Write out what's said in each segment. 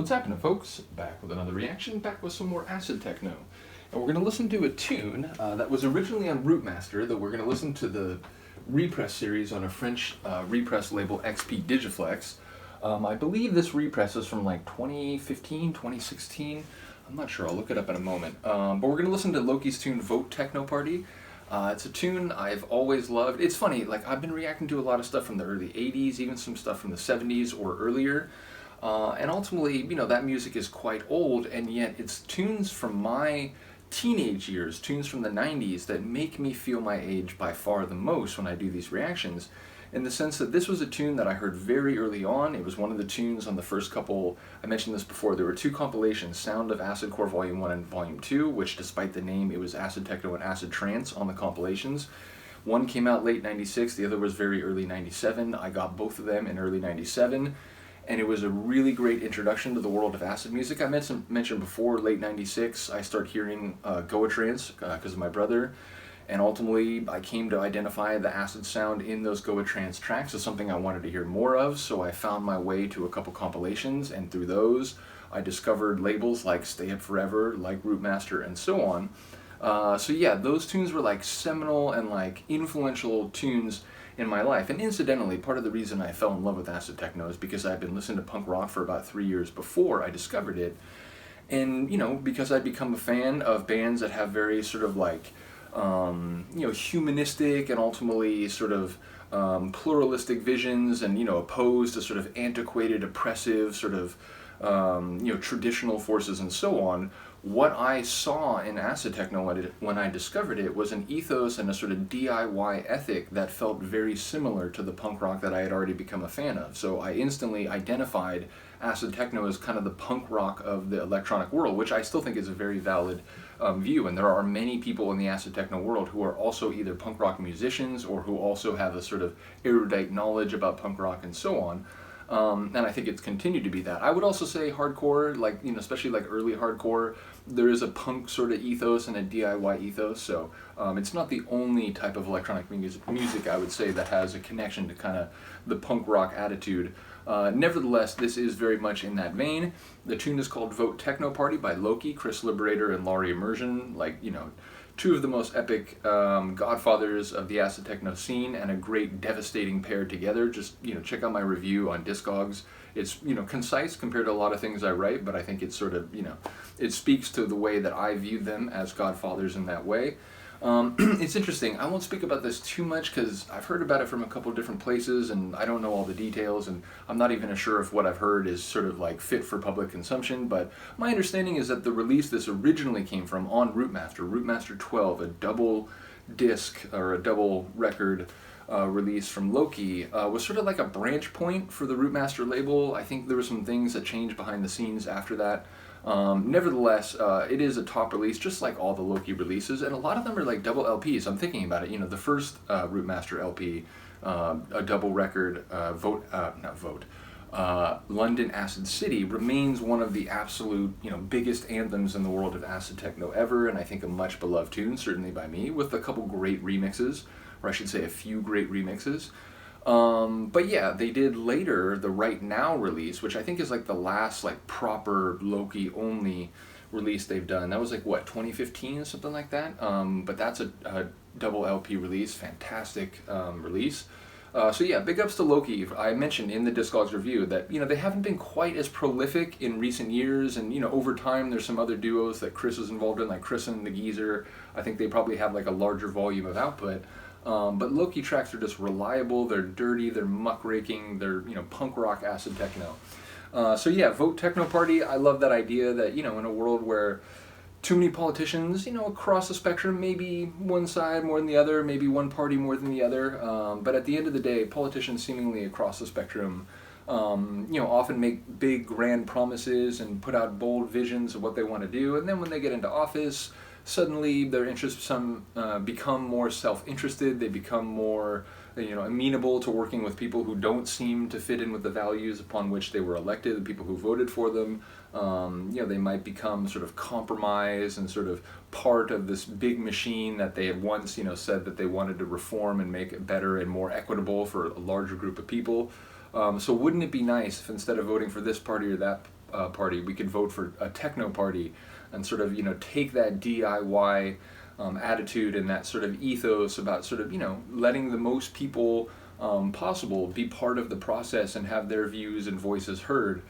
What's happening, folks? Back with another reaction, back with some more acid techno. And we're going to listen to a tune that was originally on Routemaster, though we're going to listen to the repress series on a French repress label, XP Digiflex. I believe this repress is from like 2015, 2016. I'm not sure, I'll look it up in a moment. But we're going to listen to Lochi's tune, Techno Party. It's a tune I've always loved. It's funny, like I've been reacting to a lot of stuff from the early 80s, even some stuff from the 70s or earlier. And ultimately, you know, that music is quite old, and yet it's tunes from my teenage years, tunes from the 90s that make me feel my age by far the most when I do these reactions, in the sense that this was a tune that I heard very early on. It was one of the tunes on the first couple, I mentioned this before, there were two compilations, Sound of Acid Core Volume 1 and Volume 2, which despite the name, it was Acid Techno and Acid Trance on the compilations. One came out late 96, the other was very early 97. I got both of them in early 97. And it was a really great introduction to the world of acid music. I mentioned before, late 96, I started hearing Goa Trance because of my brother, and ultimately I came to identify the acid sound in those Goa Trance tracks as something I wanted to hear more of, so I found my way to a couple compilations, and through those I discovered labels like Stay Up Forever, like Routemaster, and so on. So yeah, those tunes were like seminal and like influential tunes in my life. And incidentally, part of the reason I fell in love with acid techno is because I'd been listening to punk rock for about 3 years before I discovered it. And, you know, because I'd become a fan of bands that have very sort of like, you know, humanistic and ultimately sort of pluralistic visions, and, you know, opposed to sort of antiquated, oppressive, sort of, you know, traditional forces and so on. What I saw in acid techno when I discovered it was an ethos and a sort of DIY ethic that felt very similar to the punk rock that I had already become a fan of. So I instantly identified acid techno as kind of the punk rock of the electronic world, which I still think is a very valid view. And there are many people in the acid techno world who are also either punk rock musicians or who also have a sort of erudite knowledge about punk rock and so on. And I think it's continued to be that. I would also say hardcore, like, you know, especially like early hardcore, there is a punk sort of ethos and a DIY ethos, so it's not the only type of electronic music I would say that has a connection to kind of the punk rock attitude. Nevertheless, this is very much in that vein. The tune is called Techno Party by Lochi, Chris Liberator, and Laurie Immersion, like, you know, two of the most epic godfathers of the acid techno scene, and a great devastating pair together. Just, you know, check out my review on Discogs. It's, you know, concise compared to a lot of things I write, but I think it's sort of, you know, it speaks to the way that I view them as godfathers in that way. It's interesting. I won't speak about this too much because I've heard about it from a couple different places and I don't know all the details, and I'm not even sure if what I've heard is sort of like fit for public consumption, but my understanding is that the release this originally came from on Routemaster 12, a double disc or a double record release from Lochi, was sort of like a branch point for the Routemaster label. I think there were some things that changed behind the scenes after that. Nevertheless, it is a top release, just like all the Lochi releases, and a lot of them are like double LPs. I'm thinking about it, you know, the first Routemaster LP, a double record, London Acid City, remains one of the absolute, you know, biggest anthems in the world of acid techno ever, and I think a much beloved tune, certainly by me, with a couple great remixes, or I should say a few great remixes. But yeah, they did later the Right Now release, which I think is like the last like proper Lochi only release they've done. That was like what, 2015 or something like that. But that's a double LP release, fantastic release. So yeah, big ups to Lochi. I mentioned in the Discogs review that, you know, they haven't been quite as prolific in recent years, and, you know, over time there's some other duos that Chris was involved in, like Chris and the Geezer. I think they probably have like a larger volume of output. But Lochi tracks are just reliable, they're dirty, they're muckraking, they're, you know, punk rock acid techno. So yeah, Techno Party, I love that idea that, you know, in a world where too many politicians, you know, across the spectrum, maybe one side more than the other, maybe one party more than the other, but at the end of the day, politicians seemingly across the spectrum, you know, often make big grand promises and put out bold visions of what they want to do, and then when they get into office, suddenly their interests become more self-interested. They become more, you know, amenable to working with people who don't seem to fit in with the values upon which they were elected, the people who voted for them. You know, they might become sort of compromised and sort of part of this big machine that they had once, you know, said that they wanted to reform and make it better and more equitable for a larger group of people. So wouldn't it be nice if instead of voting for this party or that Party. We could vote for a Techno Party, and sort of take that DIY attitude and that sort of ethos about sort of letting the most people possible be part of the process and have their views and voices heard.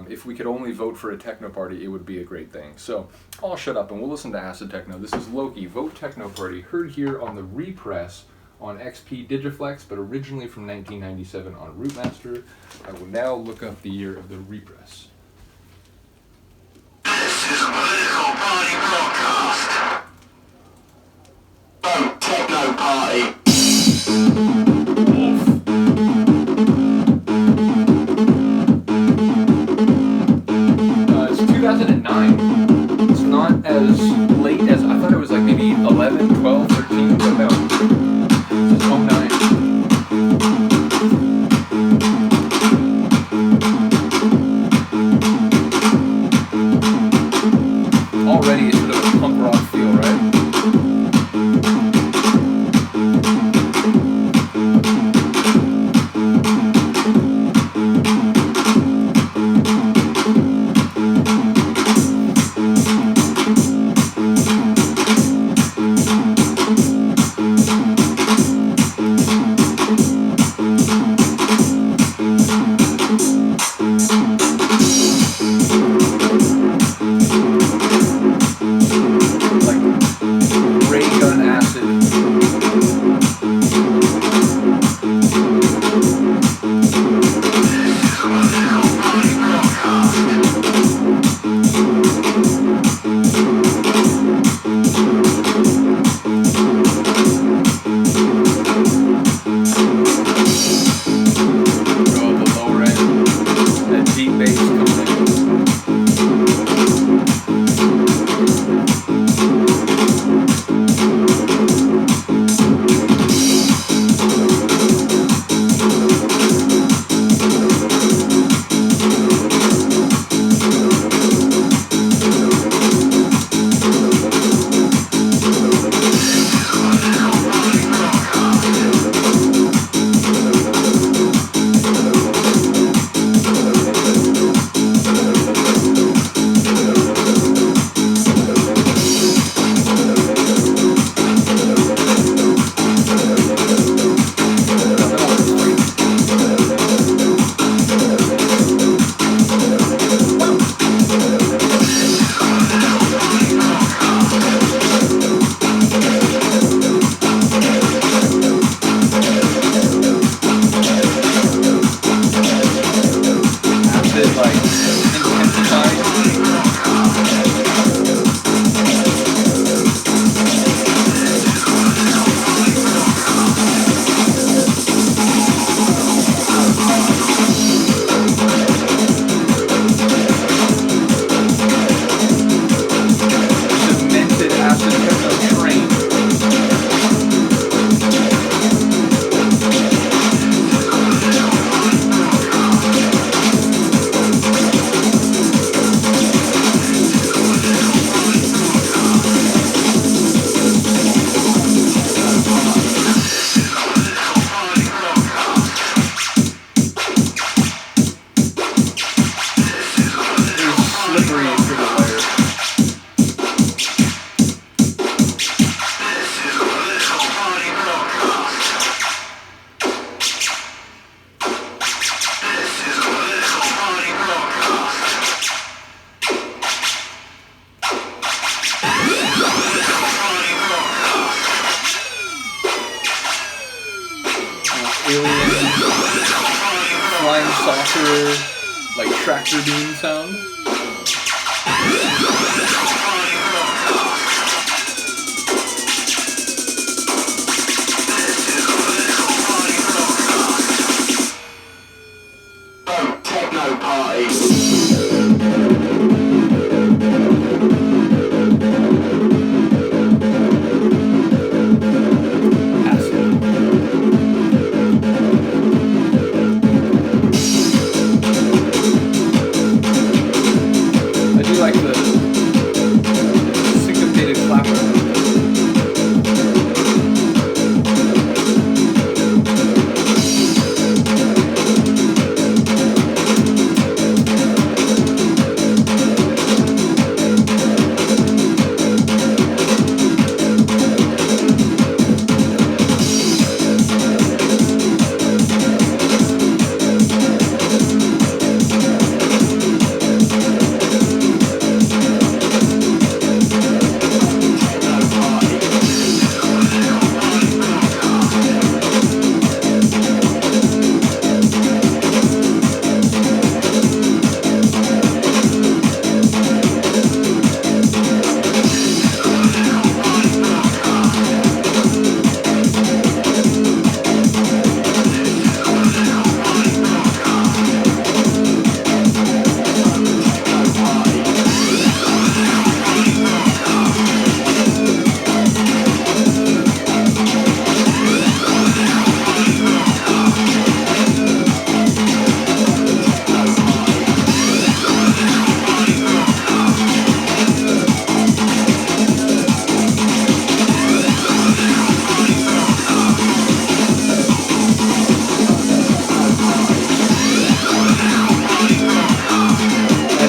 If we could only vote for a Techno Party, it would be a great thing. So I'll shut up and we'll listen to Acid Techno. This is Lochi, Vote Techno Party, heard here on the repress on XP Digiflex, but originally from 1997 on Routemaster. I will now look up the year of the repress. This is a political party broadcast. Vote Techno Party. It's 2009. It's not as late as I thought. It was like maybe 11, 12, 13, but no. It's 09. Already it's sort of a punk rock feel, right? flying saucer, like tractor beam sound. Techno Party.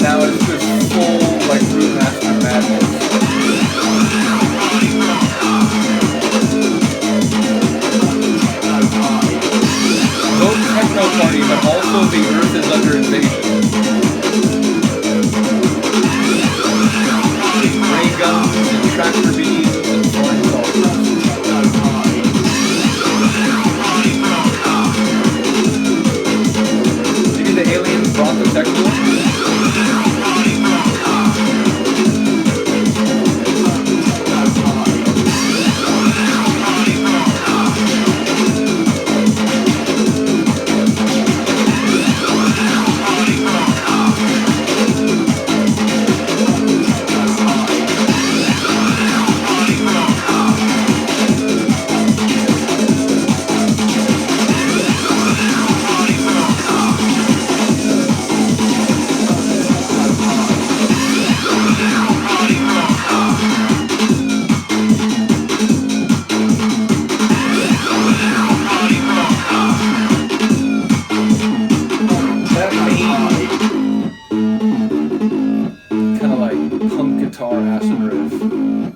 and now it's just full like Routemaster madness. Both Techno Party, but also the Earth is under invasion. Ray guns and tractor beams and flying saucers. You think the aliens brought the techno?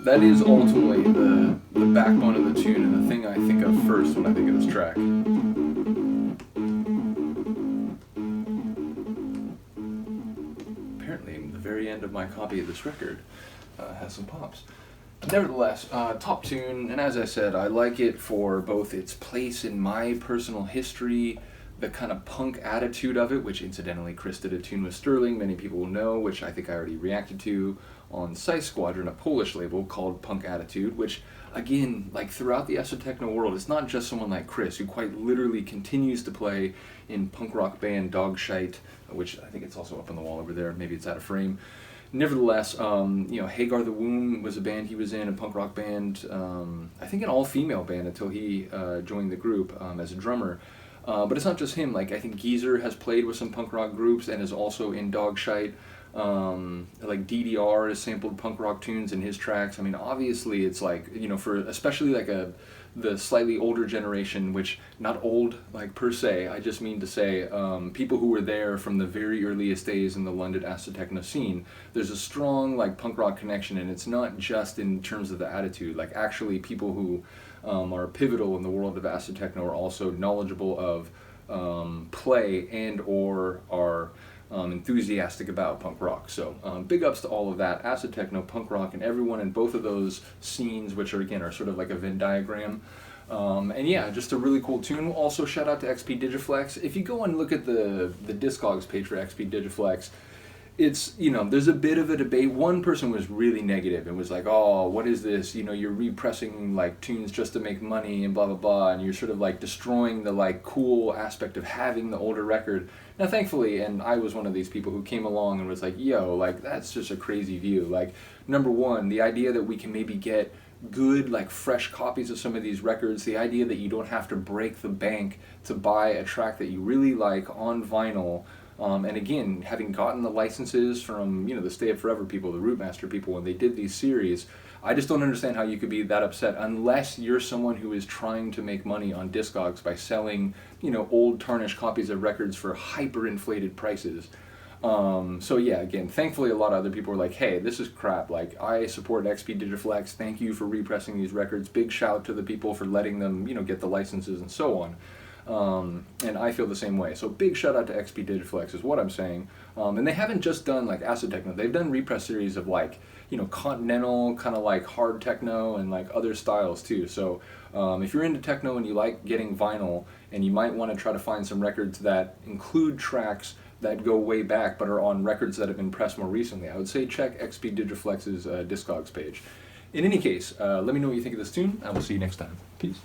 That is ultimately the backbone of the tune and the thing I think of first when I think of this track. Apparently, the very end of my copy of this record has some pops. Nevertheless, top tune, and as I said, I like it for both its place in my personal history, the kind of punk attitude of it, which incidentally Chris did a tune with Sterling, many people will know, which I think I already reacted to on Size Squadron, a Polish label called Punk Attitude, which again, like throughout the acid-techno world, it's not just someone like Chris, who quite literally continues to play in punk rock band Dogshite, which I think it's also up on the wall over there, maybe it's out of frame. Nevertheless, you know, Hagar the Womb was a band he was in, a punk rock band, I think an all-female band until he joined the group as a drummer. But it's not just him, like I think Geezer has played with some punk rock groups and is also in Dogshite. Like DDR has sampled punk rock tunes in his tracks. I mean, obviously it's like, you know, for especially like the slightly older generation, which not old like per se, I just mean to say people who were there from the very earliest days in the London acid-techno scene, there's a strong like punk rock connection, and it's not just in terms of the attitude, like actually people who are pivotal in the world of acid-techno are also knowledgeable of play and or are enthusiastic about punk rock. So big ups to all of that, acid-techno, punk rock, and everyone in both of those scenes, which are again are sort of like a Venn diagram. And yeah, just a really cool tune. Also shout out to XP Digiflex. If you go and look at the Discogs page for XP Digiflex, it's, you know, there's a bit of a debate. One person was really negative and was like, oh, what is this? You know, you're repressing like tunes just to make money and blah, blah, blah. And you're sort of like destroying the like cool aspect of having the older record. Now, thankfully, and I was one of these people who came along and was like, yo, like that's just a crazy view. Like, number one, the idea that we can maybe get good, like fresh copies of some of these records, the idea that you don't have to break the bank to buy a track that you really like on vinyl. And again, having gotten the licenses from, you know, the Stay Up Forever people, the Routemaster people, when they did these series, I just don't understand how you could be that upset unless you're someone who is trying to make money on Discogs by selling, you know, old tarnished copies of records for hyper-inflated prices. So yeah, again, thankfully a lot of other people were like, hey, this is crap, like, I support XP Digiflex, thank you for repressing these records, big shout to the people for letting them, you know, get the licenses and so on. And I feel the same way. So big shout out to XP Digiflex is what I'm saying. And they haven't just done like acid-techno, they've done repress series of like, you know, continental, kind of like hard techno and like other styles too. So if you're into techno and you like getting vinyl and you might want to try to find some records that include tracks that go way back but are on records that have been pressed more recently, I would say check XP Digiflex's Discogs page. In any case, let me know what you think of this tune. I will see you next time. Peace.